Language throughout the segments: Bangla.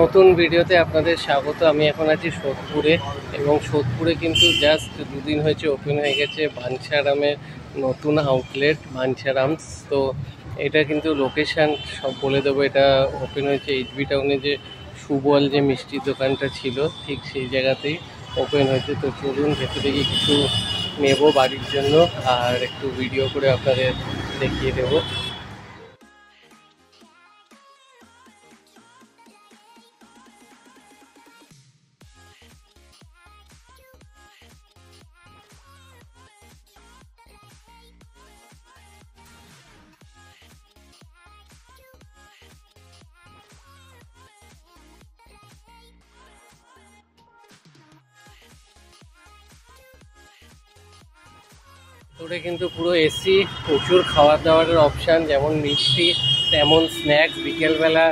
নতুন ভিডিওতে আপনাদের স্বাগত। আমি এখন আছি সোদপুরে এবং সোদপুরে কিন্তু জাস্ট দুদিন হয়েছে ওপেন হয়ে গেছে বাঞ্ছারামের নতুন আউটলেট বাঞ্ছারামস। তো এটা কিন্তু লোকেশান সব বলে দেবো। এটা ওপেন হয়েছে এইচবি টাউনে, যে সুবল যে মিষ্টির দোকানটা ছিল ঠিক সেই জায়গাতেই ওপেন হয়েছে। তো চলুন ভেতরে গিয়ে কিছু নেব বাড়ির জন্য আর একটু ভিডিও করে আপনাদের দেখিয়ে দেবো। তোরে কিন্তু পুরো এসি, প্রচুর খাওয়ার দাওয়ারের অপশান, যেমন মিষ্টি তেমন স্ন্যাক্স। বিকেলবেলা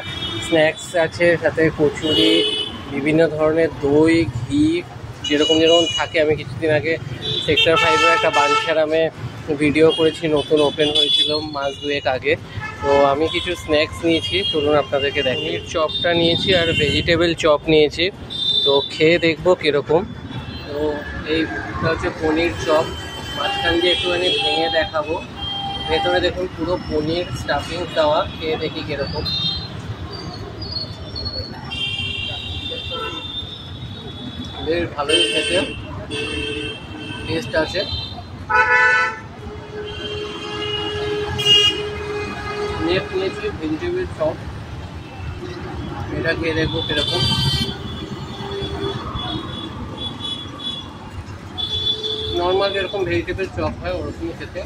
স্ন্যাক্স আছে, সাথে কচুরি, বিভিন্ন ধরনের দই, ঘি, যেরকম যেরকম থাকে। আমি কিছুদিন আগে সেক্টর 5-এর একটা বাঞ্ছারামে ভিডিও করেছি, নতুন ওপেন হয়েছিল মাস দুয়েক আগে। তো আমি কিছু স্ন্যাক্স নিয়েছি, চলুন আপনাদেরকে দেখি। চপটা নিয়েছি আর ভেজিটেবল চপ নিয়েছি, তো খেয়ে দেখবো কীরকম। তো এইটা হচ্ছে পনির চপ, মাঝখান দিয়ে একটুখানি ভেঙে দেখাবো। ভেতরে দেখুন পুরো পনির স্টাফিং দেওয়া, খেয়ে দেখি কীরকম। বেশ ভালোই খেতে, টেস্ট আছে। নেক্সট নিয়েছি ভেজিটেবল চপ, এটা খেয়ে দেখবো কীরকম। নর্মাল যেরকম ভেজিটেবল চপ হয় ওরকমই খেতে।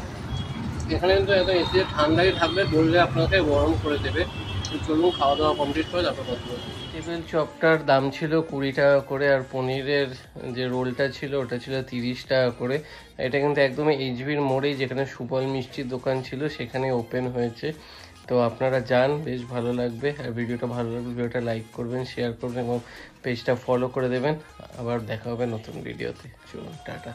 এখানে কিন্তু একদম এসে ঠান্ডাই থাকবে, বললে আপনাকে গরম করে দেবে। চলুন খাওয়া দাওয়া কমপ্লিট করে তারপর কথা বলবো। ভেজিটেবল চপটার দাম ছিল 20 টাকা করে, আর পনিরের যে রোলটা ছিল ওটা ছিল 30 টাকা করে। এটা কিন্তু একদম এইচবির মোড়েই, যেখানে সুবল মিষ্টির দোকান ছিল সেখানে ওপেন হয়েছে। তো আপনারা যান, বেশ ভালো লাগবে। আর ভিডিওটা ভালো লাগবে ভিডিওটা লাইক করবেন, শেয়ার করবেন এবং পেজটা ফলো করে দেবেন। আবার দেখা হবে নতুন ভিডিওতে। চলুন টাটা।